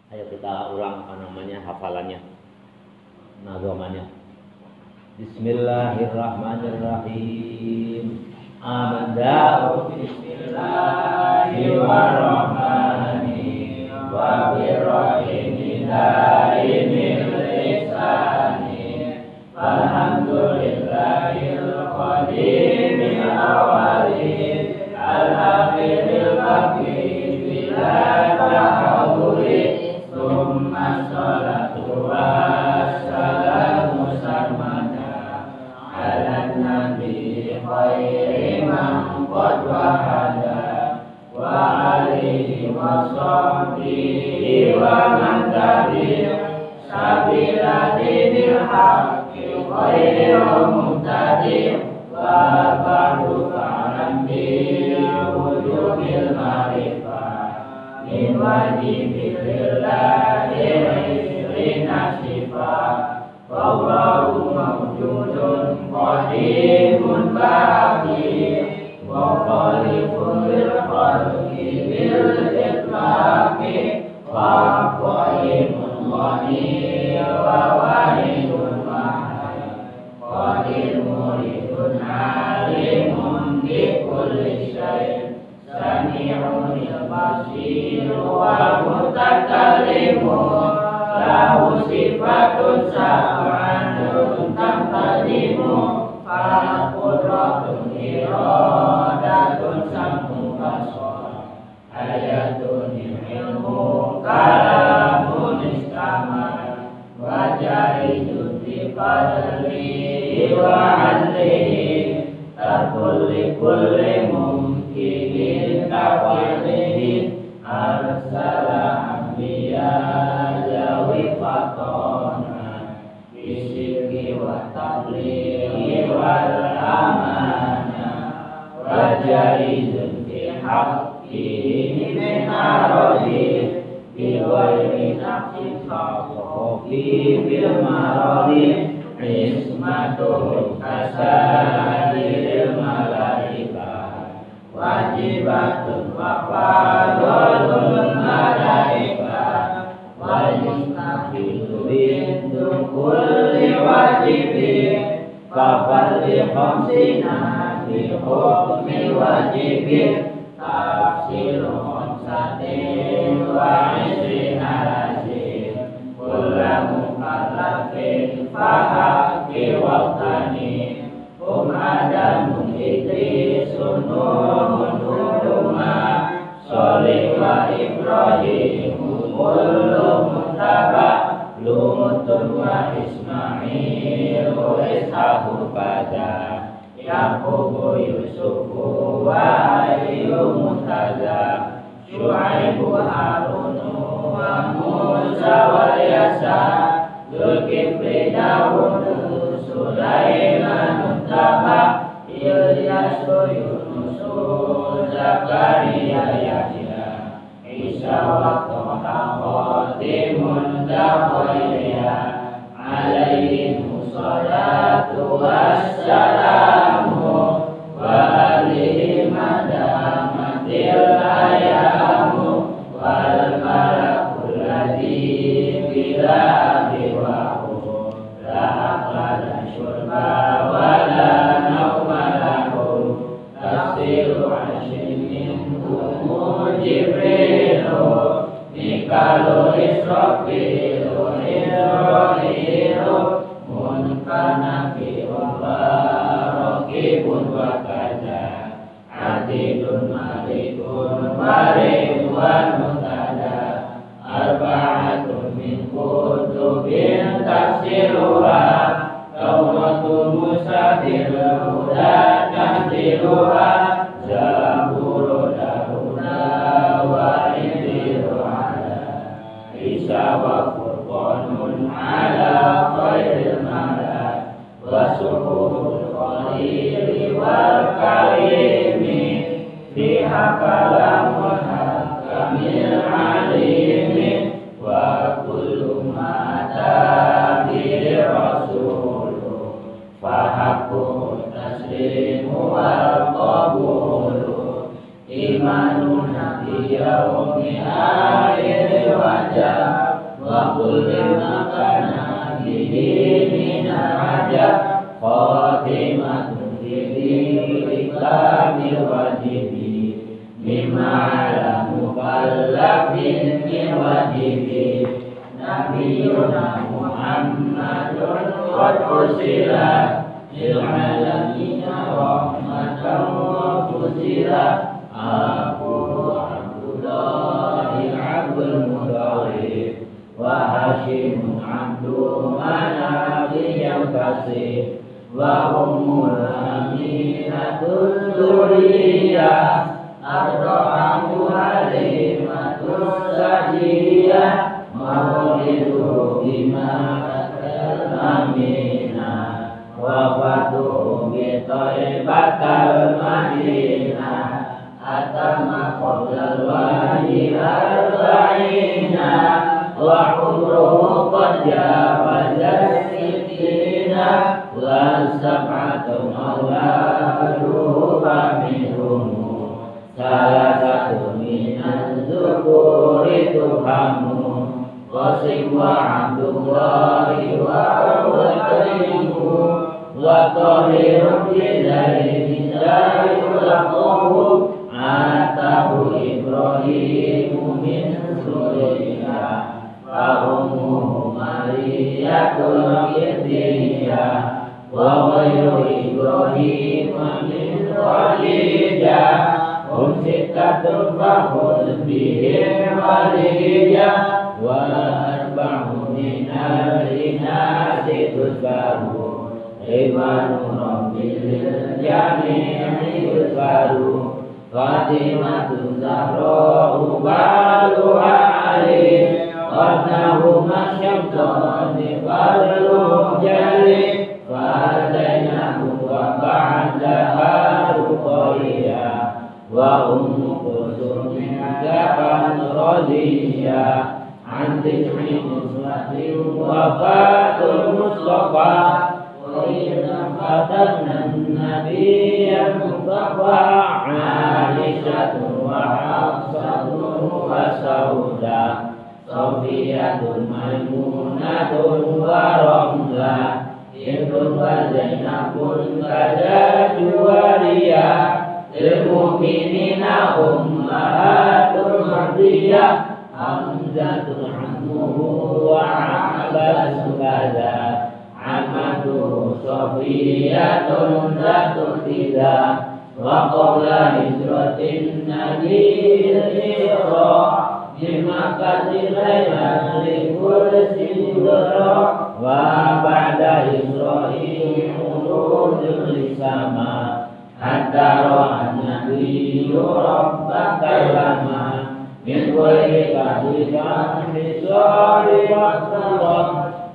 Ayo kita ulang hafalannya, nazamannya. Bismillahirrahmanirrahim. Amda'u bismillahirrahmanirrahim wa birrahimi daimil lisani walhamdulillahil qadimil awali al-akhiril baqi bila tahawuri summa salatu wassalamu sarmada ala nabi khairi man qad wahada wa alihi wa sahbihi wa man tabi'a sabila dinil haqqi khairul muhtadi wa ba'du fa'lam bi wujubil ma'rifah min wajibillahi rina sifat wallahu mawjudun qadimun baqi wa khalifun lil khalqi bil itlaqi wa qaimun ghani wa wahidun wahid qadir muridun alimun bi kulli syai' sami'un basir wa mutakallimun lahu sifatun sab'atun tamtadimu fa'qudratun iradatun sam'un basar ayatun ilmu kalamun istamal wa jaridun bi qadri wa adlihi tarkulli kulli mumkinin tafilihi arsala anbiya fatona bisikri wa tabliği wal amana wa jaizun fi haqqi min aradi bi ghairi nafsin khawfi bil maradi ismatu kasairil malaika wajibatun wa fadlun malaika Bintu kulli wajibin Fafalli khamsina Fi hukmi wajibin Tafsiru khamsatin Wa isrina lazim Kulla mukallafin Fahaqi waqtani Adamun idrisun Nuhun huduma Sholih wa Ibrahim Kullu muttaba Lumutun wa Ismail Ishaqu pada Yaqubu Yusufu wa Ayyub Mutaza Syu'aibu Harunu wa Musa wa Yasa Zulkifli Dawudu Sulaiman Muttaba Ilyasu Yunusu Zakaria Yahya Isa wa Toha Khotimun Dakhiliya Alaihimu salatu wassalamu Wa alihi madamatil ayamu Wal malakul ladhi bila abiwahu La aqala syurba wa la nawmalahu Tafsiru ashim minkumu Jibrilu Mikalu Israfilu Isra'ilu Munkanafi wa Rokibun wa kaza Adidun malikun Waridwan mutada Arba'atun min kutubin tafsiruha Tawratun musadirul huda tanziluha Zaburu daruna wa indiru ala Isa wa furqanun ala khairil mala Wa suhul khalili wal karimi Fiha kalamul hakamil alimi Wa kullu mata bi rasuluh Fahaqqu taslimu wal qabulu Imanuna bi yawmi akhir wa mustajab wa kulli ma kana bihi minal ajab khatimatun fi kamil wajibi mimma ala mukallafin min wajibi Nabiyyuna Muhammadun qad ursila lil alamina rahmatan wa fuzila Abu Abdullahi Abdul Muttalib wa Hashim Abdul Manaf yang kasih wa Ummul Aminatul Dzurriyyah Ar-Rahamu Halimatul Sajiyah Maulidu bima amina wafatu bi Thaibatal Madinah atama qablal wahyi arba'ina wa umruhu qad jawaza sittina wa sab'atun awladuhu faminhum salah satu minan dzukuri tuhamu Qasim wa Abdullahi wa Karimu wa Tahirun Jizari Yulaquhu Atahu Ibrahimu min Suriyah wa Ummuhu Mariyatul Qibtiyah wa ghairu Ibrahim min Khadijah sittatul fahul bihim waliyah wa arba'u minal inasi tuzkaru Rimanu rabbil jami'i tuzkaru Fatimatu Zahra ubaluha alih Qarnahu masyamtani fadluh jalih Fadainahu wa ba'daha ruqayyah wa ummu kulsumin jaban radiyah an tis'in muslimin wafatul mustafa wa inna fatanna nabiyyan mustafa Aisyatun wa Hafsatun wa Sauda Sofiyatun Maimunatun wa Ramlah Ibn wa Zainabun kada juwariyah Ilmu'minina ummahatul mardiyah Hamzatul ammuhu wa Abbas kada Amatuhu Sofiyatun zatul tidah Wa qabla hijratin nabiyil isra Bimakkatil laylan li kursi udra Wa ba'da isra'il urudul lisama Hatta ra'an nabiyyu rabbaka lama Min kulli qadidan bisari wa'asarat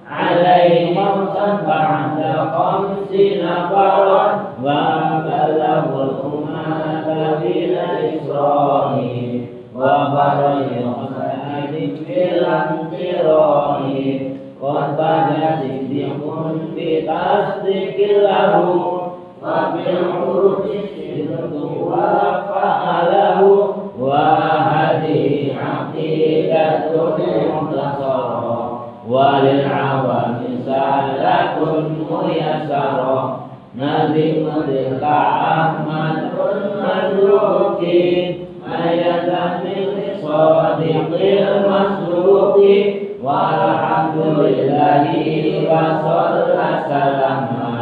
Alaihi mawsan ba'da khamsina farat Wa balagul umata bila isra'i Wa barayil qasa'idin bilang tira'i Wa bada siddiqun bitasdiqil lahu wa bil urufi sidqu wa fa'alahu wa hadhihi aqidatun muhtasara wa lil awami salatun muyassara nazimun lil Ahmadun madruki ayatan min sadiqil masruqi walhamdulillahi wa sallallahu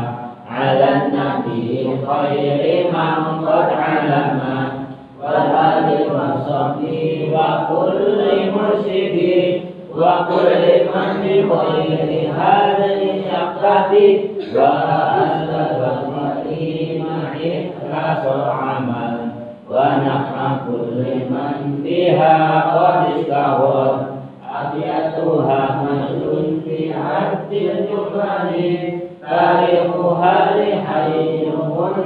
ala nabi khairi man qad alama wa alihi wa sahbihi wa kulli mursyidi wa kulli man bi khairi hadhihi syaqati wa asbabati ma'ikhlasul amal wa naf'a kulli man biha qad istawad abiyatuha majrun fi haddil jumali Tariquha lihayyumul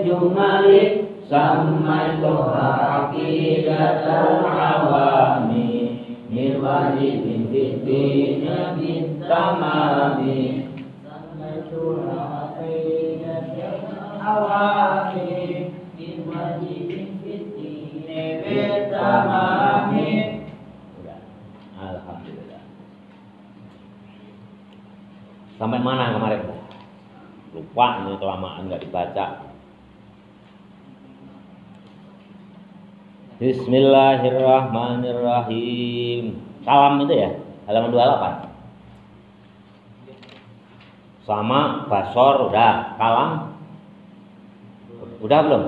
jumali Sammaituha aqidatal awami Min wajibin fiddina bintamami Sammaituha aqidatal awami Min wajibin fiddina bintamami Alhamdulillah. Sampai mana kemarin? Lupa, ini kelamaan nggak dibaca. Bismillahirrahmanirrahim. Kalam itu ya, halaman 28. Sama basor udah, kalam udah belum?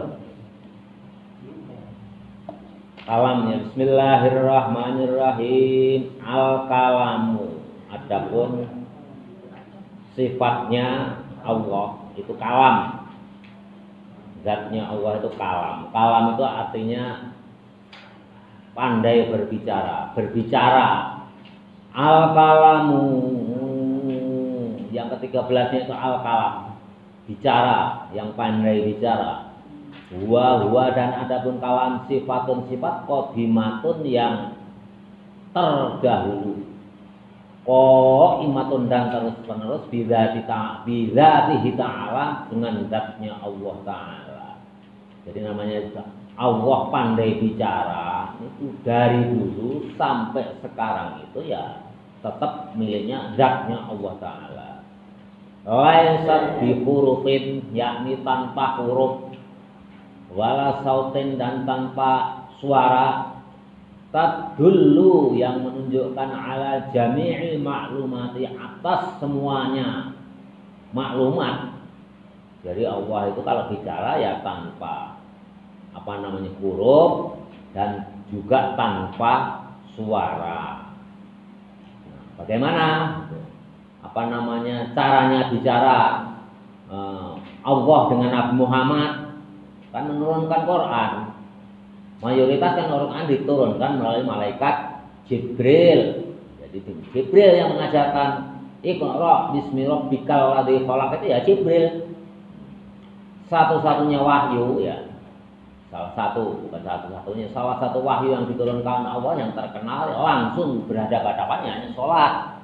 Kalamnya Bismillahirrahmanirrahim. Al-kalamu, adapun sifatnya Allah itu kalam, zatnya Allah itu kalam. Kalam itu artinya pandai berbicara, berbicara. Al-kalamu yang ke-13-nya itu al-kalam, bicara, yang pandai bicara. Huwa dan adapun kalam sifatun sifat qadimatun yang terdahulu. Imatun dan terus menerus bidzatihi ta'ala, dengan zatnya Allah Ta'ala. Jadi namanya Allah pandai bicara itu dari dulu sampai sekarang itu ya tetap miliknya zatnya Allah Ta'ala. Laisat bi hurufin, yakni tanpa huruf, wala sautin dan tanpa suara, tadullu yang menunjukkan ala jami'il maklumati, atas semuanya maklumat. Jadi Allah itu kalau bicara ya tanpa huruf dan juga tanpa suara. Nah, bagaimana caranya bicara Allah dengan Nabi Muhammad? Kan menurunkan Quran. Mayoritas kan Quran diturunkan melalui malaikat Jibril. Jadi Jibril yang mengajarkan Iqra bismi rabbikal ladzi khalaq, itu ya Jibril. Satu-satunya wahyu ya. Salah satu wahyu yang diturunkan Allah yang terkenal langsung berhadapan-hadapannya hanya sholat.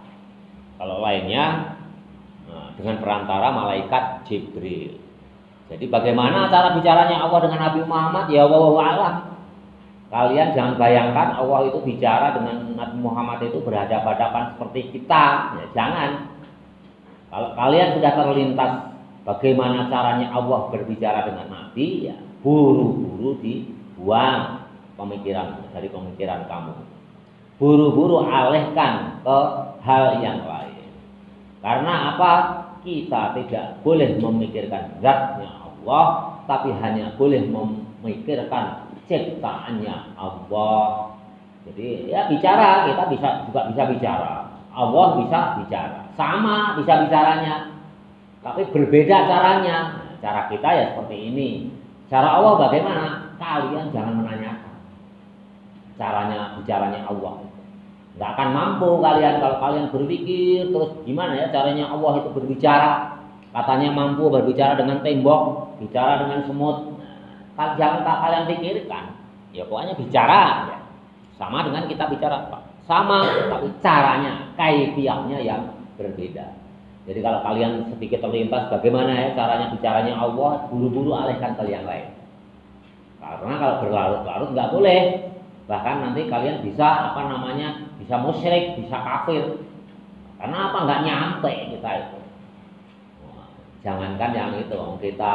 Kalau lainnya dengan perantara malaikat Jibril. Jadi bagaimana cara bicaranya Allah dengan Nabi Muhammad? Ya wallahu a'lam. Kalian jangan bayangkan Allah itu bicara dengan Nabi Muhammad itu berhadapan-hadapan seperti kita. Ya, jangan. Kalau kalian sudah terlintas bagaimana caranya Allah berbicara dengan Nabi, ya buru-buru dibuang dari pemikiran kamu. Buru-buru alihkan ke hal yang lain. Karena apa? Kita tidak boleh memikirkan zatnya Allah, tapi hanya boleh memikirkan ciptaannya Allah. Jadi ya bicara, kita juga bisa bicara. Allah bisa bicara, sama bisa bicaranya, tapi berbeda caranya. Cara kita ya seperti ini. Cara Allah bagaimana? Kalian jangan menanyakan caranya bicaranya Allah. Nggak akan mampu kalian kalau kalian berpikir terus gimana ya caranya Allah itu berbicara. Katanya mampu berbicara dengan tembok, bicara dengan semut. Jangan kalian pikirkan. Ya pokoknya bicara ya. Sama dengan kita bicara, Pak. Sama, tapi caranya, kaifiyahnya yang berbeda. Jadi kalau kalian sedikit terlintas bagaimana ya caranya bicaranya Allah, buru-buru alihkan ke yang lain. Karena kalau berlarut-larut nggak boleh. Bahkan nanti kalian bisa bisa musyrik, bisa kafir. Karena apa? Nggak nyampe kita itu. Jangankan yang itu, kita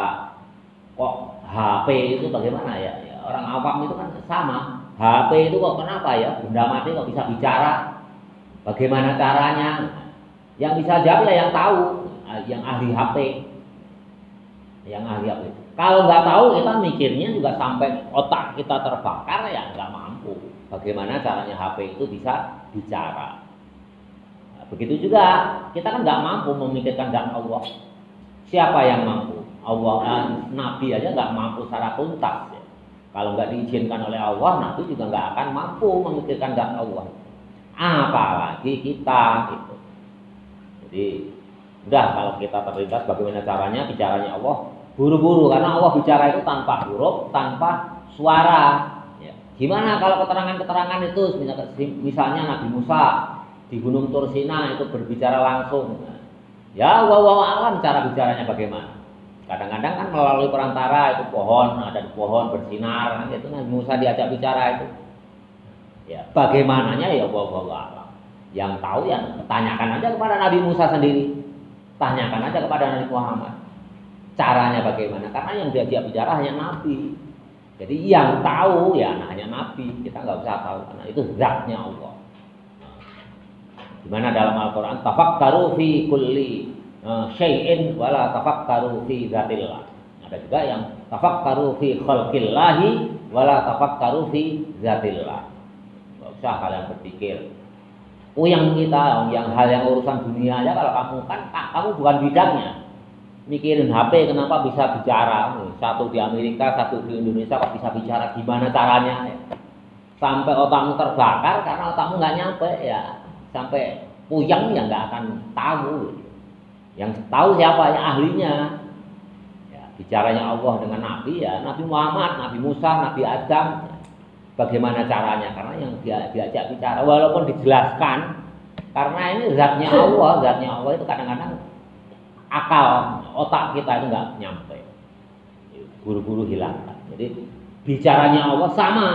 kok HP itu bagaimana ya? Orang awam itu kan sama. HP itu kok kenapa ya? Benda mati kok bisa bicara? Bagaimana caranya? Yang bisa jawab ya yang tahu, yang ahli HP. Yang ahli HP. Kalau nggak tahu kita mikirnya juga sampai otak kita terbakar ya nggak mampu. Bagaimana caranya HP itu bisa bicara? Nah, begitu juga kita kan nggak mampu memikirkan zat Allah. Siapa yang mampu? Allah, Nabi aja nggak mampu secara tuntas. Ya. Kalau nggak diizinkan oleh Allah, Nabi juga nggak akan mampu memikirkan zat Allah. Apalagi kita gitu. Jadi udah kalau kita terlintas bagaimana caranya bicaranya Allah, buru-buru karena Allah bicara itu tanpa huruf, tanpa suara. Ya. Gimana kalau keterangan-keterangan itu misalnya Nabi Musa di Gunung Tursina itu berbicara langsung. Ya wallahu alam cara bicaranya bagaimana. Kadang-kadang kan melalui perantara itu pohon, ada di pohon bersinar kan itu Nabi Musa diajak bicara itu. Ya, bagaimananya ya wallahu alam. Yang tahu ya tanyakan aja kepada Nabi Musa sendiri, tanyakan aja kepada Nabi Muhammad caranya bagaimana, karena yang diajak bicara hanya Nabi. Jadi yang tahu ya hanya Nabi, kita nggak usah tahu karena itu zatnya Allah. Dimana dalam Al-Quran tafakkaru fi kulli syai'in wala tafakkaru fi zatillah. Ada juga yang tafakkaru fi khalqillahi wala tafakkaru fi zatillah. Nggak usah kalian berpikir yang kita, yang hal yang urusan dunia aja, kalau kamu bukan bidangnya. Mikirin HP kenapa bisa bicara, satu di Amerika, satu di Indonesia kok bisa bicara, gimana caranya? Sampai otakmu terbakar karena otakmu nggak nyampe ya, sampai puyeng ya nggak akan tahu. Yang tahu siapa ya ahlinya. Ya, bicaranya Allah dengan Nabi ya, Nabi Muhammad, Nabi Musa, Nabi Adam. Bagaimana caranya? Karena yang diajak bicara, walaupun dijelaskan, karena ini zatnya Allah itu kadang-kadang akal otak kita itu nggak nyampe, buru-buru hilang. Jadi bicaranya Allah sama,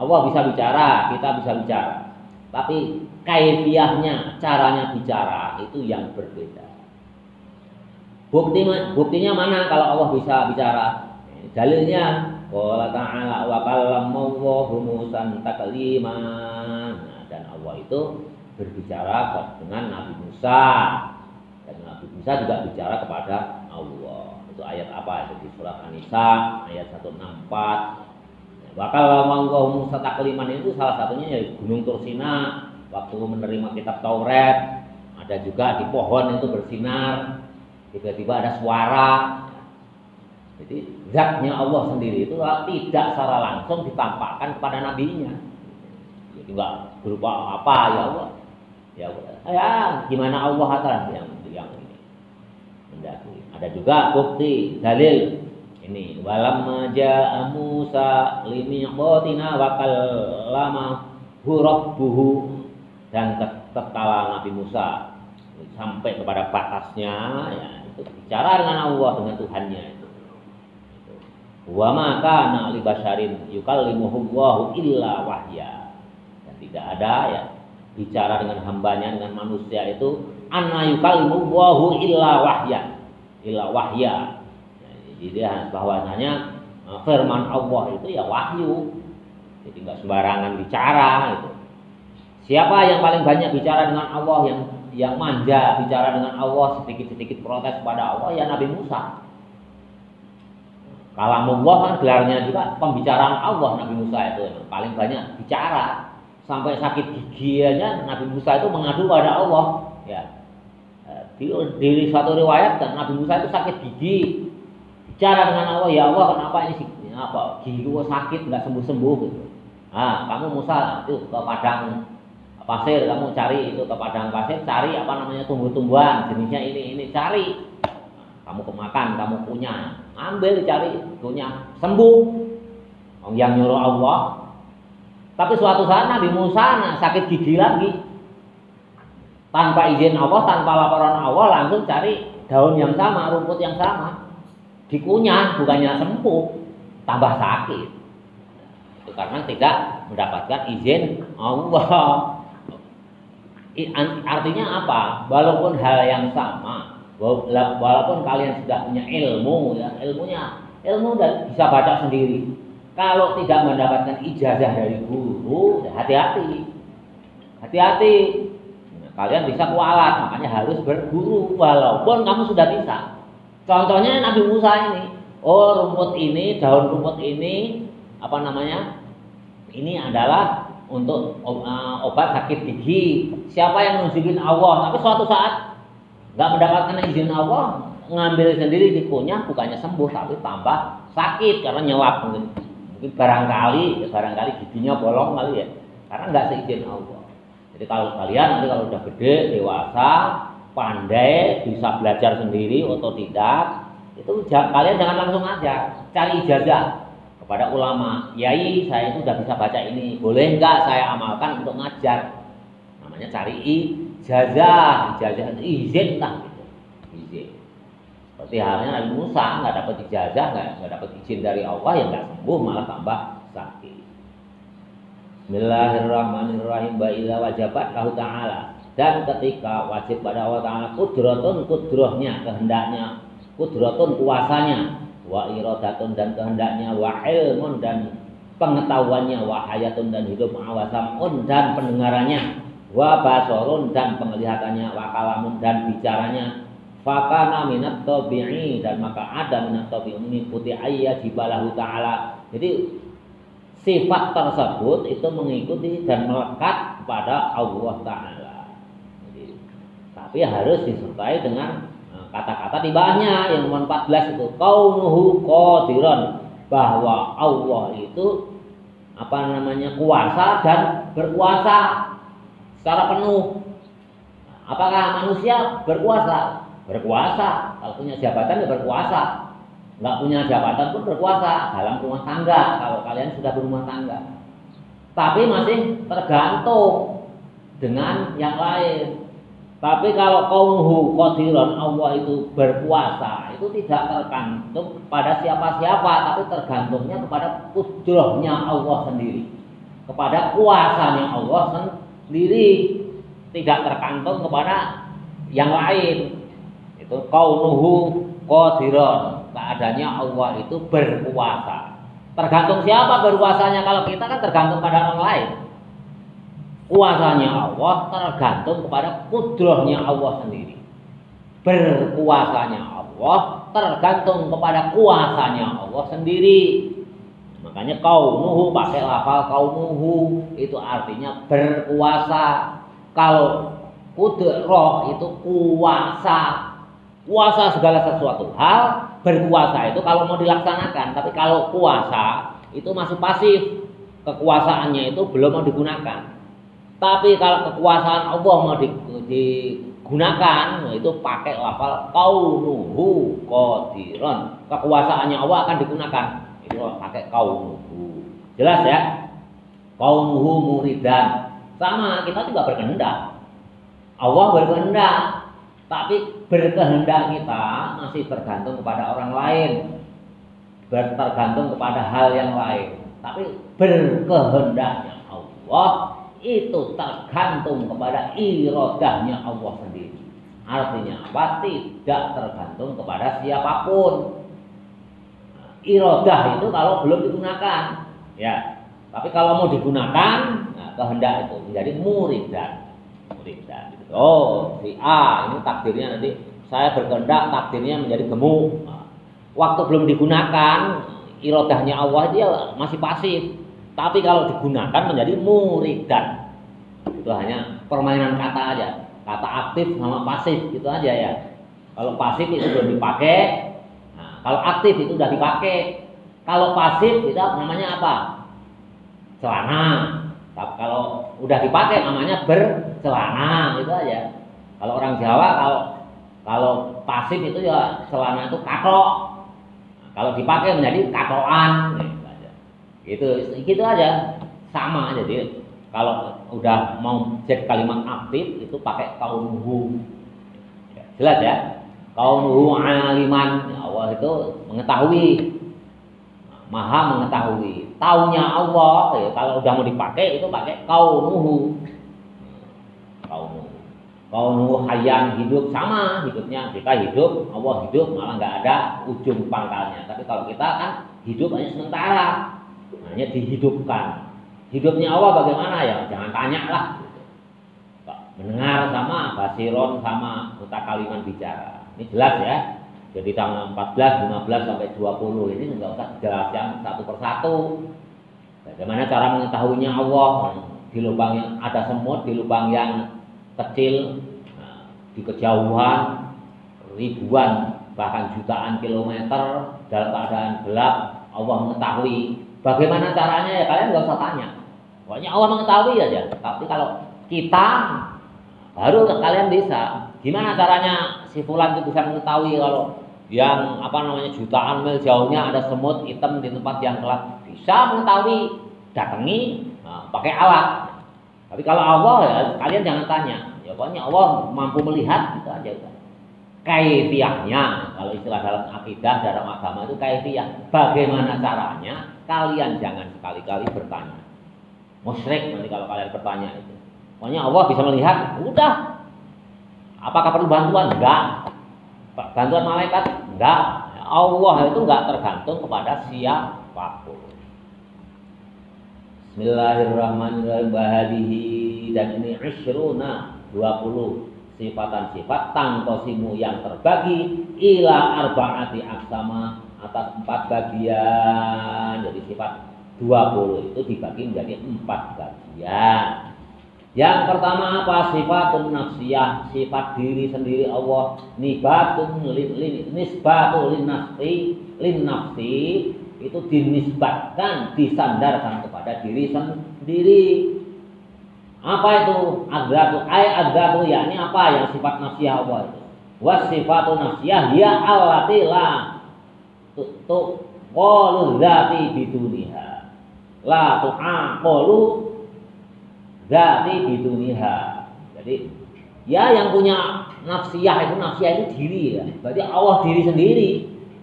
Allah bisa bicara, kita bisa bicara, tapi kaifiahnya, caranya bicara itu yang berbeda. Buktinya mana kalau Allah bisa bicara? Dalilnya qala ta'ala wa kallamallahu Musa takliman. Dan Allah itu berbicara dengan Nabi Musa. Dan Nabi Musa juga bicara kepada Allah. Itu ayat apa? Itu di surat An-Nisa ayat 164. Wa kallamallahu Musa takliman itu salah satunya ya Gunung Tursina waktu menerima kitab Taurat. Ada juga di pohon itu bersinar, tiba-tiba ada suara. Jadi zatnya Allah sendiri itu tidak secara langsung ditampakkan kepada nabinya. Jadi enggak berupa apa ya Allah. Ya gimana Allah atas yang ini mendakui. Ada juga bukti dalil ini walamma jaa Musa limiqatina wa kallamahu rabbuhu, dan tatkala Nabi Musa sampai kepada batasnya ya itu bicara dengan Allah, dengan Tuhannya itu. Wa ma kana li basyarin yukallimuhu Allahu illa wahya. Dan tidak ada ya bicara dengan hambanya, dengan manusia itu anna yukallimuhu Allahu illa wahya. Jadi bahwasanya firman Allah itu ya wahyu. Jadi enggak sembarangan bicara itu. Siapa yang paling banyak bicara dengan Allah, yang manja bicara dengan Allah, sedikit-sedikit protes kepada Allah ya Nabi Musa. Kalamullah kan gelarnya juga pembicaraan Allah. Nabi Musa itu paling banyak bicara, sampai sakit gigi aja Nabi Musa itu mengadu pada Allah ya. Di satu riwayat kan Nabi Musa itu sakit gigi, bicara dengan Allah, ya Allah kenapa ini apa gigi gua sakit nggak sembuh-sembuh gitu. Kamu Musa itu ke padang pasir, kamu cari itu ke padang pasir, cari apa namanya tumbuh-tumbuhan jenisnya ini cari. Kamu kemakan, kamu punya, ambil cari, punya, sembuh. Yang nyuruh Allah. Tapi suatu saat Nabi Musa sakit gigi lagi, tanpa izin Allah, tanpa laporan Allah, langsung cari daun yang sama, rumput yang sama, dikunyah, bukannya sembuh, tambah sakit. Itu karena tidak mendapatkan izin Allah. Artinya apa? Walaupun hal yang sama, walaupun kalian sudah punya ilmu ya, ilmu dan bisa baca sendiri, kalau tidak mendapatkan ijazah dari guru ya hati-hati. Kalian bisa kualat, makanya harus berguru walaupun kamu sudah bisa. Contohnya Nabi Musa ini, rumput ini, daun rumput ini apa namanya, ini adalah untuk obat sakit gigi. Siapa yang nunjukin? Allah. Tapi suatu saat nggak mendapatkan izin Allah, ngambil sendiri dikunyah, bukannya sembuh tapi tambah sakit karena nyelap mungkin barangkali giginya bolong kali ya, karena nggak seizin Allah. Jadi kalau kalian nanti kalau udah gede, dewasa, pandai, bisa belajar sendiri, otodidak, itu kalian jangan langsung aja cari ijazah kepada ulama. Yai, saya itu udah bisa baca ini, boleh nggak saya amalkan untuk ngajar? Namanya cari ijazah izin lah gitu. Izin. Seperti halnya Nabi Musa nggak dapat ijazah, nggak dapat izin dari Allah, ya nggak sembuh, malah tambah sakit. Bismillahirrahmanirrahim. Wa idza wajabat lahu ta'ala, dan ketika wajib pada Allah Ta'ala kudratun, kudrohnya, kehendaknya, kudratun, kuasanya, wa iradatun, dan kehendaknya, wa ilmun, dan pengetahuannya, wa hayatun, dan hidup, wa sam'un, dan pendengarannya, wa basarun, dan penglihatannya, wa kalamun, dan bicaranya, fakana minat tabi'i, dan maka ada minat tabi'i mengikuti ayyajibalahu Ta'ala. Jadi sifat tersebut itu mengikuti dan melekat kepada Allah Ta'ala. Jadi, tapi harus disertai dengan kata-kata di bawahnya yang nomor 14 itu kaunuhu qadiran, bahwa Allah itu kuasa dan berkuasa secara penuh. Apakah manusia berkuasa? Berkuasa. Kalau punya jabatan ya berkuasa. Nggak punya jabatan pun berkuasa dalam rumah tangga, kalau kalian sudah berumah tangga. Tapi masih tergantung dengan yang lain. Tapi kalau kaunuhu qadiran, Allah itu berkuasa, itu tidak tergantung pada siapa-siapa, tapi tergantungnya kepada kudrahnya Allah sendiri, kepada kuasanya Allah sendiri, tidak tergantung kepada yang lain. Itu kaunuhu qadiran, keadaannya Allah itu berkuasa. Tergantung siapa berkuasanya? Kalau kita kan tergantung pada orang lain. Kuasanya Allah tergantung kepada kudrahnya Allah sendiri. Berkuasanya Allah tergantung kepada kuasanya Allah sendiri. Makanya kaunuhu, pakai lafal kaunuhu, itu artinya berkuasa. Kalau kudrah itu kuasa, kuasa segala sesuatu hal. Berkuasa itu kalau mau dilaksanakan, tapi kalau kuasa itu masih pasif, kekuasaannya itu belum mau digunakan. Tapi kalau kekuasaan Allah mau digunakan, itu pakai lafal kaunuhu qadiran, kekuasaannya Allah akan digunakan, itu pakai kaunuhu. Jelas ya? Kaunuhu muridan, sama kita juga berkehendak. Allah berkehendak, tapi berkehendak kita masih tergantung kepada orang lain, tergantung kepada hal yang lain. Tapi berkehendaknya Allah itu tergantung kepada iradahnya Allah sendiri. Artinya apa? Tidak tergantung kepada siapapun. Iradah itu kalau belum digunakan, ya. Tapi kalau mau digunakan, nah, kehendak itu menjadi muridan. Gitu. Oh, si A ini takdirnya nanti saya berkehendak takdirnya menjadi gemuk. Nah, waktu belum digunakan, iradahnya Allah dia masih pasif. Tapi kalau digunakan menjadi muridan. Itu hanya permainan kata aja. Kata aktif sama pasif itu aja ya. Kalau pasif itu belum dipakai. Nah, kalau aktif itu sudah dipakai. Kalau pasif itu namanya apa? Celana. Tapi kalau udah dipakai namanya bercelana, itu aja. Kalau orang Jawa kalau pasif itu ya celana itu katok. Nah, kalau dipakai menjadi katoan. Gitu aja, sama aja. Jadi kalau udah mau jadi kalimat aktif itu pakai kaunuhu. Jelas ya? Kaunuhu aliman, Allah itu mengetahui, maha mengetahui. Taunya Allah ya, kalau udah mau dipakai itu pakai kaunuhu. Kaunuhu hayyan, hidup, sama hidupnya. Kita hidup, Allah hidup, malah nggak ada ujung pangkalnya. Tapi kalau kita kan hidup hanya sementara, hanya dihidupkan. Hidupnya Allah bagaimana ya? Jangan tanya lah. Mendengar sama basiron sama mutakaliman bicara. Ini jelas ya. Jadi tanggal 14, 15 sampai 20 ini enggak usah dijelaskan satu persatu. Bagaimana cara mengetahuinya Allah? Di lubang yang ada semut, di lubang yang kecil, di kejauhan ribuan bahkan jutaan kilometer dalam keadaan gelap, Allah mengetahui. Bagaimana caranya ya kalian nggak usah tanya. Pokoknya Allah mengetahui aja. Tapi kalau kita baru kalian bisa. Gimana caranya si fulan itu bisa mengetahui kalau yang jutaan mil jauhnya ada semut hitam di tempat yang gelap? Bisa mengetahui, datangi pakai alat. Tapi kalau Allah ya kalian jangan tanya. Ya pokoknya Allah mampu melihat, gitu aja. Kaifiyahnya, kalau istilah dalam akidah, dalam agama itu kaifiyah. Bagaimana caranya? Kalian jangan sekali-kali bertanya. musyrik nanti kalau kalian bertanya itu. Pokoknya Allah bisa melihat, udah. Apakah perlu bantuan? Enggak. Bantuan malaikat? Enggak. Allah itu enggak tergantung kepada siapapun. Bismillahirrahmanirrahim. Bahadihi, dan ini isyruna 20 sifatan-sifat tangkosimu yang terbagi ila arba'ati aksama atas 4 bagian. Jadi sifat 20 itu dibagi menjadi 4 bagian. Yang pertama apa? Sifatun nafsiyah, sifat diri sendiri Allah. Nisbatun lin nafsi itu dinisbatkan, disandarkan kepada diri sendiri. Apa itu? Adzatu yakni apa yang sifat nafsiyah Allah itu? Wasifatu nafsiyah ya allati la qalu dzati biduniha. La tu'aqalu dzati biduniha. Jadi ya yang punya nafsiyah itu diri ya. Berarti Allah diri sendiri.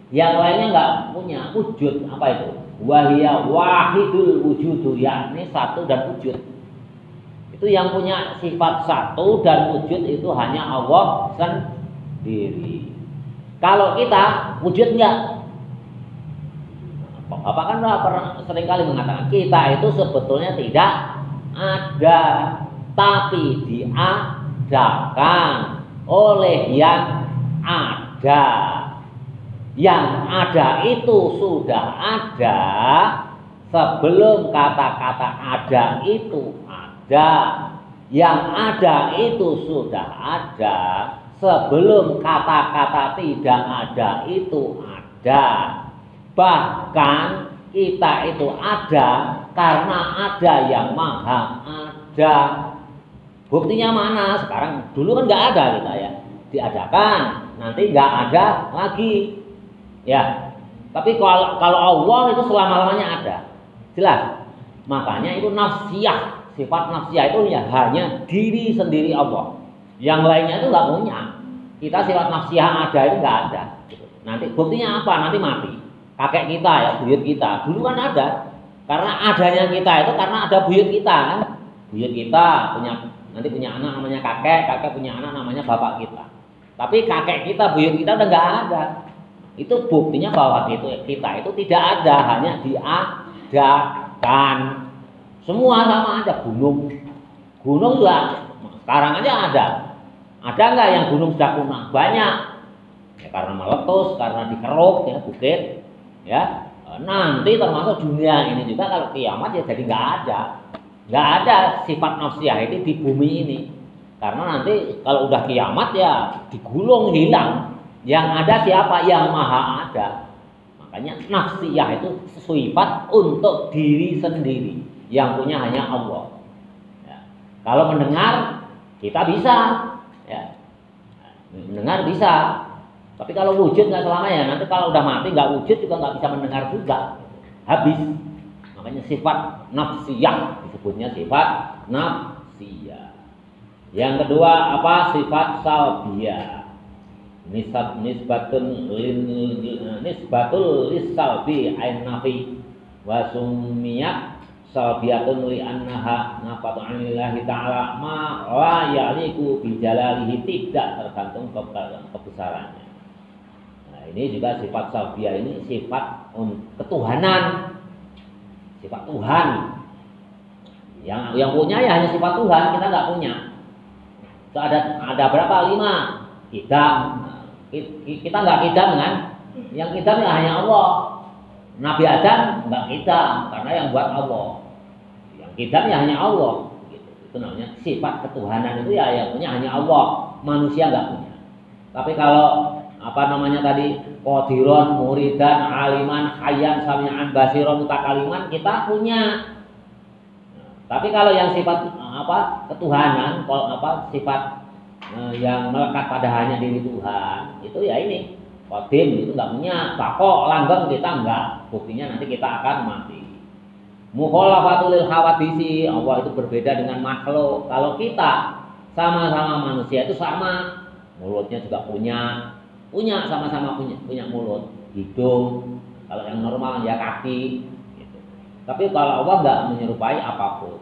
Yang lainnya enggak punya wujud. Apa itu? Wahia wahidul wujudu, yakni satu dan wujud. Itu yang punya sifat satu dan wujud itu hanya Allah sendiri. Kalau kita wujud enggak? Bapak kan sering kali mengatakan kita itu sebetulnya tidak ada, tapi diadakan oleh yang ada. Yang ada itu sudah ada sebelum kata-kata ada itu ada. Yang ada itu sudah ada sebelum kata-kata tidak ada itu ada. Bahkan kita itu ada karena ada yang maha ada. Buktinya mana? Sekarang dulu kan nggak ada kita ya, diadakan, nanti nggak ada lagi ya. Tapi kalau Allah itu selama-lamanya ada, jelas. Makanya itu nafsiyah, sifat nafsiyah itu ya hanya diri sendiri Allah. Yang lainnya itu nggak punya. Kita sifat nafsiyah ada itu nggak ada. Nanti buktinya apa? Nanti mati. Kakek kita ya, buyut kita dulu kan ada, karena adanya kita itu karena ada buyut kita kan. Buyut kita nanti punya anak namanya kakek punya anak namanya bapak kita. Tapi kakek kita, buyut kita udah nggak ada. Itu buktinya bahwa kita itu tidak ada, hanya diadakan. Semua sama aja. Gunung juga sekarang aja ada. Ada nggak yang gunung sudah punah? Banyak. Ya, karena meletus, karena dikeruk ya bukit. Ya, nanti termasuk dunia ini juga kalau kiamat ya jadi nggak ada sifat nafsiyah itu di bumi ini, karena nanti kalau udah kiamat ya digulung hilang. Yang ada siapa? Yang maha ada. Makanya nafsiyah itu sifat untuk diri sendiri, yang punya hanya Allah ya. Kalau mendengar kita bisa ya, mendengar bisa. Tapi kalau wujud nggak selamanya, nanti kalau udah mati nggak wujud juga nggak bisa mendengar juga, habis. Makanya sifat nafsiyah disebutnya sifat nafsiyah. Yang kedua apa? Sifat salbiyah. Nisbatul lisalbi ain nafi wa sumiyat salbiyatun li annaha nafatu anillahi ta'ala ma la yaliku bi jalalihi, tidak tergantung kebesarannya. Ini juga sifat salbiyah, ini sifat ketuhanan, sifat Tuhan. Yang punya ya hanya sifat Tuhan, kita nggak punya. Itu ada berapa? 5 kidam. Kita nggak kidam kan? Yang kidam ya hanya Allah. Nabi Adam nggak kidam karena yang buat Allah. Yang kidam ya hanya Allah. Gitu. Itu namanya sifat ketuhanan, itu ya yang punya hanya Allah. Manusia nggak punya. Tapi kalau apa namanya tadi, qadiron, muridan, aliman, hayyan, sami'an, basiron, mutakaliman, kita punya. Tapi kalau yang sifat ketuhanan, kalau sifat yang melekat pada hanya diri Tuhan, itu ya ini qadim, itu nggak punya. Bako, langgeng kita enggak. Buktinya nanti kita akan mati. Mukhalafatul hawadisi, Allah itu berbeda dengan makhluk. Kalau kita sama-sama manusia itu sama, mulutnya juga punya sama-sama punya mulut, hidung, kalau yang normal ya kaki gitu. Tapi kalau Allah nggak menyerupai apapun.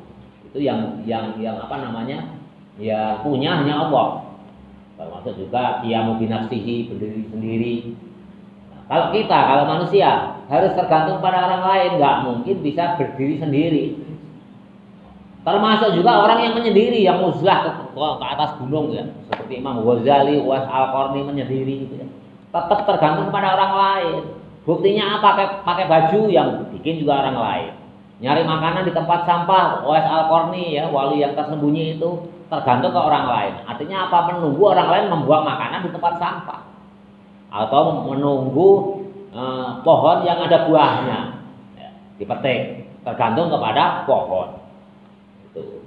Itu yang apa namanya? Ya punya hanya Allah. Termasuk juga qiyamu binafsihi, berdiri sendiri. Nah, kalau manusia harus tergantung pada orang lain, nggak mungkin bisa berdiri sendiri. Termasuk juga orang yang menyendiri, yang uzlah ke atas gunung ya, seperti Imam Ghazali, Uwais Al-Qarni menyendiri gitu ya. Tetap tergantung pada orang lain. Buktinya apa? Pakai baju yang bikin juga orang lain. Nyari makanan di tempat sampah, Uwais Al-Qarni ya, wali yang tersembunyi itu tergantung ke orang lain. Artinya apa? Menunggu orang lain membuang makanan di tempat sampah, atau menunggu pohon yang ada buahnya ya, dipetik, tergantung kepada pohon.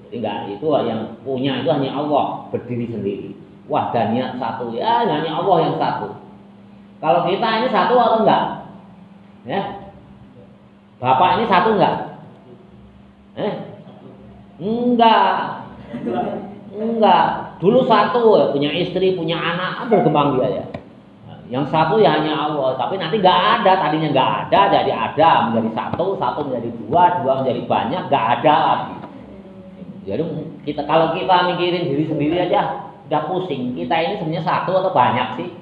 Jadi enggak, itu yang punya itu hanya Allah, berdiri sendiri. Wahdaniyat satu, ya hanya Allah yang satu. Kalau kita ini satu atau enggak? Ya. Bapak ini satu enggak? Enggak. Enggak. Dulu satu, punya istri, punya anak, berkembang dia ya. Yang satu ya hanya Allah, tapi nanti enggak ada, tadinya enggak ada, jadi ada, menjadi satu, satu menjadi dua, dua menjadi banyak, enggak ada lagi. Jadi kalau kita mikirin diri sendiri aja udah pusing. Kita ini sebenarnya satu atau banyak sih?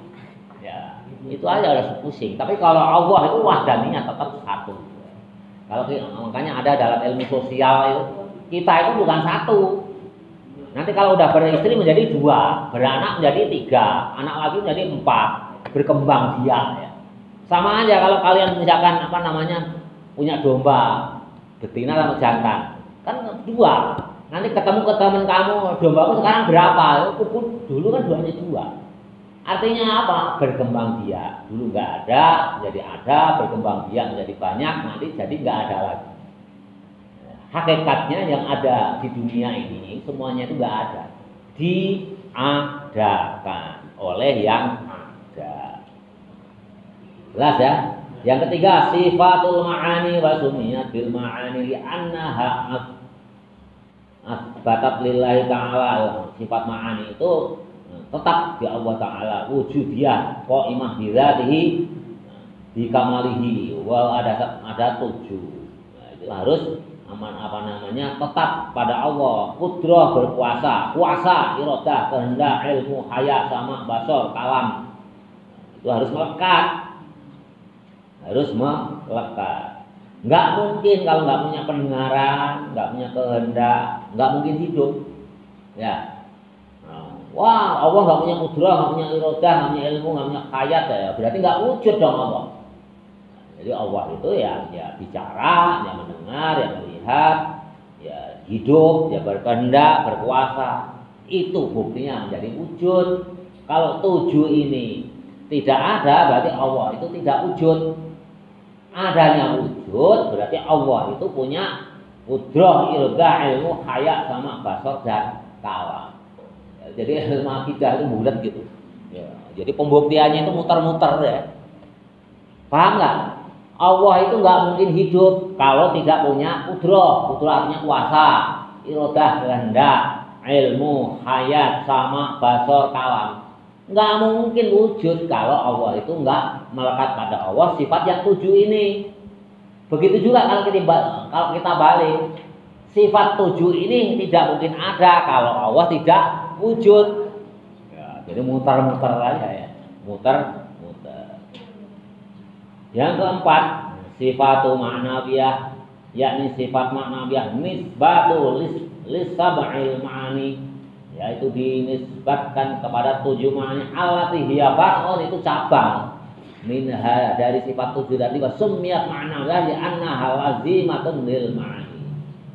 Ya, itu aja udah pusing. Tapi kalau Allah itu wahdaniyah tetap satu. Kalau makanya ada dalam ilmu sosial itu, kita itu bukan satu. Nanti kalau udah beristri menjadi dua, beranak menjadi tiga, anak lagi menjadi empat, berkembang dia. Ya. Sama aja kalau kalian misalkan apa namanya punya domba betina sama jantan, kan dua. Nanti ketemu ke teman kamu, dombaku sekarang berapa? Dulu kan duanya dua. Artinya apa? Berkembang biak. Dulu nggak ada, jadi ada, berkembang biak menjadi banyak, nanti jadi nggak ada lagi. Hakikatnya yang ada di dunia ini semuanya itu nggak ada, diadakan oleh yang ada. Jelas ya? Yang ketiga, sifatul ma'ani wa sumiyat bil ma'ani li'annaha asbatat lillahi ta'ala. Sifat ma'ani itu tetap di Allah Ta'ala, wujudiyah qaimah bi dzatihi bi kamalihi wal ada tujuh. Nah, itu harus tetap pada Allah, qudrah berkuasa, kuasa, iradah, kehendak, ilmu, haya, sama, basar, kalam. Itu harus melekat. Nggak mungkin kalau nggak punya pendengaran, nggak punya kehendak, nggak mungkin hidup. Ya, wah Allah nggak punya kudrah, nggak punya iradah, nggak punya ilmu, nggak punya hayat ya, berarti nggak wujud dong Allah. Jadi Allah itu ya bicara, ya mendengar, ya melihat, ya hidup, ya berkehendak, berkuasa. Itu buktinya menjadi wujud. Kalau tujuh ini tidak ada, berarti Allah itu tidak wujud. Adanya wujud berarti Allah itu punya qudrah, iradah, ilmu, haya, sama, basar dan kalam. Ya, jadi ilmu akidah itu bulat gitu. Ya, jadi pembuktiannya itu muter-muter ya. Paham nggak? Allah itu nggak mungkin hidup kalau tidak punya qudrah. Qudrah artinya kuasa, iradah, kehendak, ilmu, hayat, sama, basar, kalam. Nggak mungkin wujud kalau Allah itu nggak melekat pada Allah sifat yang tujuh ini. Begitu juga kalau kita balik, sifat tujuh ini tidak mungkin ada kalau Allah tidak wujud. Ya, jadi muter-muter aja ya, muter-muter. Yang keempat, sifatu ma'nawiyah, yakni sifat ma'nawiyah nisbatu lis-sab'il ma'ani, yaitu dinisbatkan kepada tujuh ma'ani allati hiya far'un, itu cabang minha dari sifat tujuh tadi, wa summiyat ma'nawiyah li annaha lazimatun lil ma'ani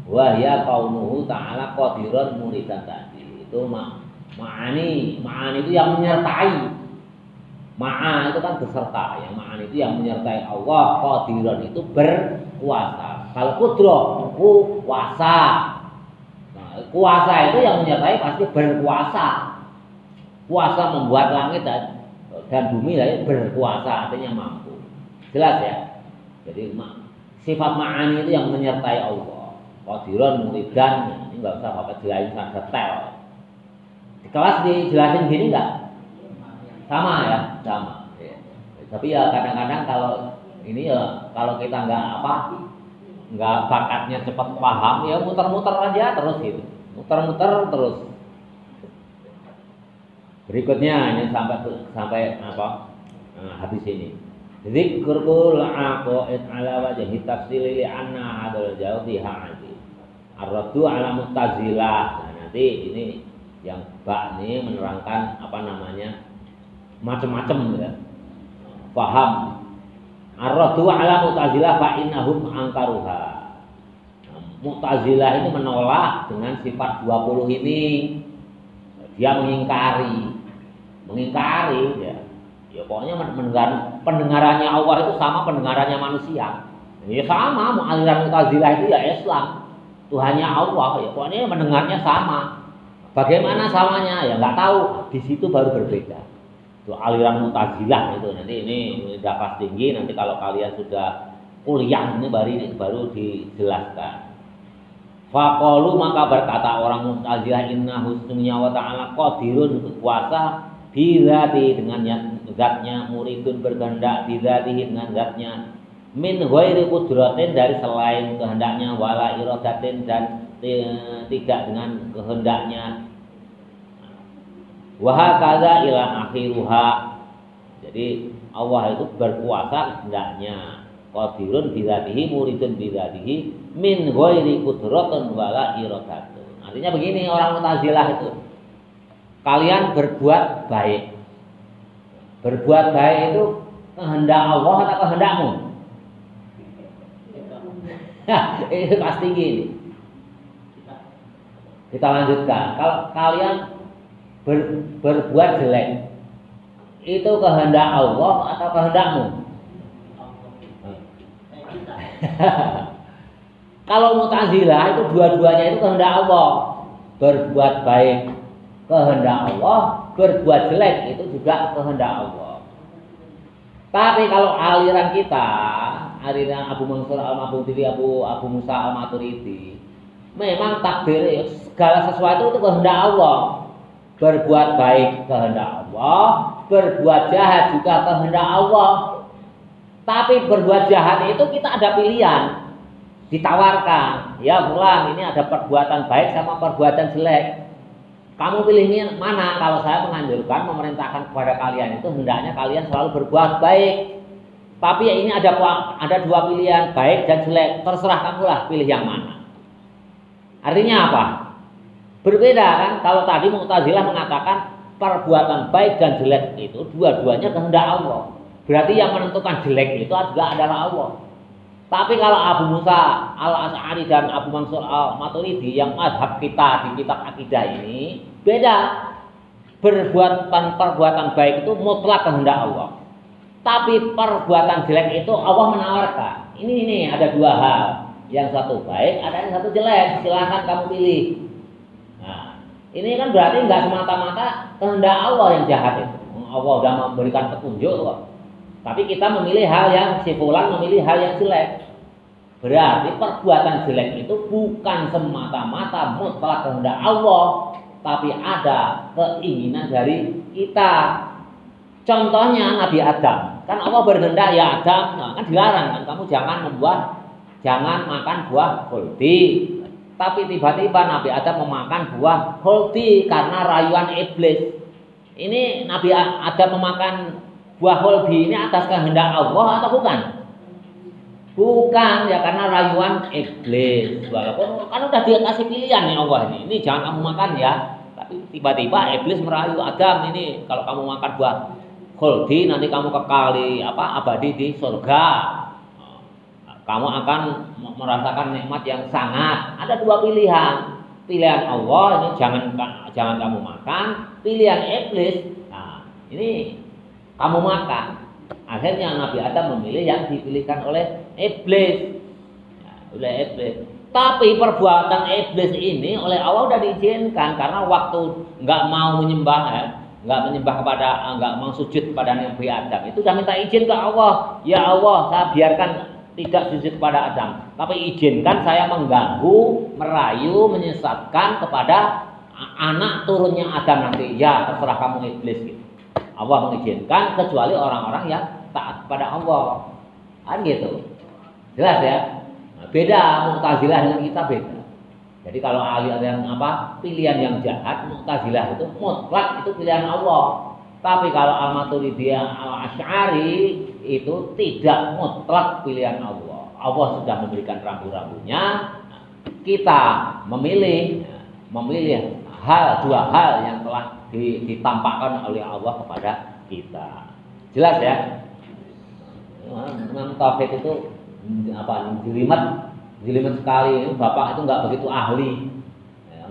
wa hiya qaunuhu ta'ala qadiran muridan tadi. Itu ma'ani itu yang menyertai. Ma'a itu kan beserta, yang ma'ani itu yang menyertai Allah. Qadiran itu berkuasa. Kalau qudrah kuasa. Kuasa itu yang menyertai pasti berkuasa. Kuasa membuat langit dan bumi lah, berkuasa artinya mampu. Jelas ya. Jadi sifat ma'ani itu yang menyertai Allah. Qadiran muridan, ini enggak usah Bapak jelasin sangat detail. Di kelas dijelasin gini enggak? Sama ya, sama. Ya. Tapi ya kadang-kadang kalau ini ya kalau kita enggak nggak bakatnya cepat paham, ya muter-muter aja terus gitu, muter-muter terus. Berikutnya ini sampai apa? Habis ini. Zikrul aqaid ala wajhi tafsil li anna hadal jawdi ha'ati. Ar-raddu ala Mu'tazilah. Nah, nanti ini yang bak ini menerangkan apa namanya? Macam-macam ya. Paham. Ar-raddu ala Mu'tazilah fa innahum angkaruha. Mu'tazilah ini menolak dengan sifat 20 ini. Dia mengingkari ya. Ya pokoknya pendengarannya Allah itu sama pendengarannya manusia. Ya sama, aliran Mu'tazilah itu ya Islam. Tuhannya Allah, ya pokoknya mendengarnya sama. Bagaimana samanya? Ya nggak tahu. Di situ baru berbeda. Itu aliran Mu'tazilah itu. Nanti ini udah pas tinggi. Nanti kalau kalian sudah kuliah ini baru dijelaskan. Faqalu maka berkata orang Mu'tazilah inna husnunya wa ta'ala qadirun berkuasa bizati dengan zatnya, muridun berkehendak bizatihi dengan zatnya, min ghairi qudratin dari selain kehendaknya, wala iradatin dan tidak dengan kehendaknya, wa hakadza ila akhiruha. Jadi Allah itu berkuasa hendaknya, qadirun bizatihi, muridun bizatihi, min ghairi qudratin wala iradatin. Artinya begini orang Mu'tazilah itu, kalian berbuat baik. Berbuat baik itu kehendak Allah atau kehendakmu? Nah, itu pasti gini. Kita lanjutkan. Kalau kalian berbuat jelek, itu kehendak Allah atau kehendakmu? Kalau Mu'tazilah itu dua-duanya itu kehendak Allah. Berbuat baik kehendak Allah, berbuat jelek itu juga kehendak Allah. Tapi kalau aliran kita, aliran Abu Mansur Al-Maturidi, Abu Musa Al-Maturidi, memang takdir segala sesuatu itu kehendak Allah. Berbuat baik kehendak Allah, berbuat jahat juga kehendak Allah. Tapi berbuat jahat itu kita ada pilihan, ditawarkan, ya fulan ini ada perbuatan baik sama perbuatan jelek. Kamu pilihnya mana? Kalau saya menganjurkan, memerintahkan kepada kalian itu hendaknya kalian selalu berbuat baik. Tapi ya ini ada dua pilihan, baik dan jelek. Terserah kamulah pilih yang mana. Artinya apa? Berbeda kan? Kalau tadi Mu'tazilah mengatakan perbuatan baik dan jelek itu dua-duanya kehendak Allah. Berarti yang menentukan jelek itu juga adalah Allah. Tapi kalau Abu Musa Al-Asy'ari dan Abu Mansur Al-Maturidi yang mazhab kita di kitab akidah ini beda. Perbuatan baik itu mutlak kehendak Allah. Tapi perbuatan jelek itu Allah menawarkan. Ini ada dua hal. Yang satu baik, ada yang satu jelek. Silakan kamu pilih. Nah, ini kan berarti nggak semata-mata kehendak Allah yang jahat itu. Allah sudah memberikan petunjuk kok. Tapi kita memilih hal yang si fulan memilih hal yang jelek. Berarti perbuatan jelek itu bukan semata-mata mutlak kehendak Allah, tapi ada keinginan dari kita. Contohnya Nabi Adam, kan Allah berkehendak ya Adam, nah, kan dilarang kan kamu jangan makan buah khuldi. Tapi tiba-tiba Nabi Adam memakan buah khuldi karena rayuan iblis. Ini Nabi Adam memakan buah khuldi ini atas kehendak Allah atau bukan? Bukan, ya karena rayuan iblis. Walaupun kan udah dikasih pilihan nih Allah ini jangan kamu makan ya. Tapi tiba-tiba iblis merayu Adam ini kalau kamu makan buah khuldi nanti kamu kekal abadi di surga. Kamu akan merasakan nikmat yang sangat. Ada dua pilihan. Pilihan Allah ini jangan kamu makan, pilihan iblis. Nah, ini kamu makan. Akhirnya Nabi Adam memilih yang dipilihkan oleh iblis. Oleh iblis. Tapi perbuatan iblis ini oleh Allah sudah diizinkan karena waktu nggak mau nggak mau sujud kepada Nabi Adam itu sudah minta izin ke Allah. Ya Allah, saya biarkan tidak sujud kepada Adam, tapi izinkan saya mengganggu, merayu, menyesatkan kepada anak turunnya Adam nanti. Ya terserah kamu iblis gitu. Allah mengizinkan kecuali orang-orang yang taat kepada Allah. Kan gitu. Jelas ya? Nah, beda Mu'tazilah dengan kita beda. Jadi kalau ahli yang pilihan yang jahat, Mu'tazilah itu mutlak itu pilihan Allah. Tapi kalau Al-Maturidiyah, Al-Asy'ari itu tidak mutlak pilihan Allah. Allah sudah memberikan rambu-rambunya. Kita memilih dua hal yang telah ditampakkan oleh Allah kepada kita. Jelas ya? Memang tauhid itu jelimet sekali. Bapak itu nggak begitu ahli,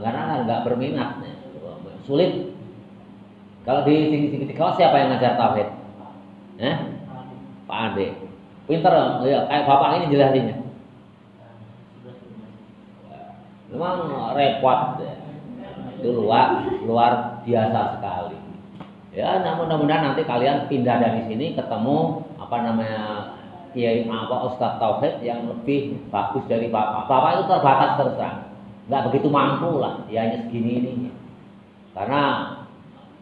karena nggak berminat, sulit. Kalau di kelas siapa yang ngajar tauhid? Pak Ade. Pinter ya, kayak bapak ini jelasinnya. Memang repot, itu luar biasa sekali. Ya, mudah-mudahan nanti kalian pindah dari sini ketemu kiai ustadz tauhid yang lebih bagus dari bapak. Bapak itu terbatas terus terang, nggak begitu mampu lah, ya hanya segini ini. Karena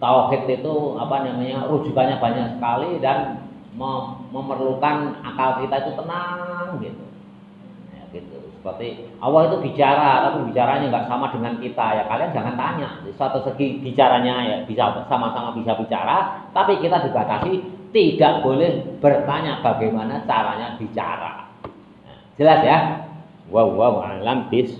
tauhid itu rujukannya banyak sekali dan memerlukan akal kita itu tenang gitu. Ya, gitu. Seperti Allah itu bicara, tapi bicaranya nggak sama dengan kita. Ya kalian jangan tanya. Di satu segi bicaranya ya bisa sama-sama bisa bicara, tapi kita dibatasi tidak boleh bertanya bagaimana caranya bicara. Nah, jelas ya? Wow, alam bis.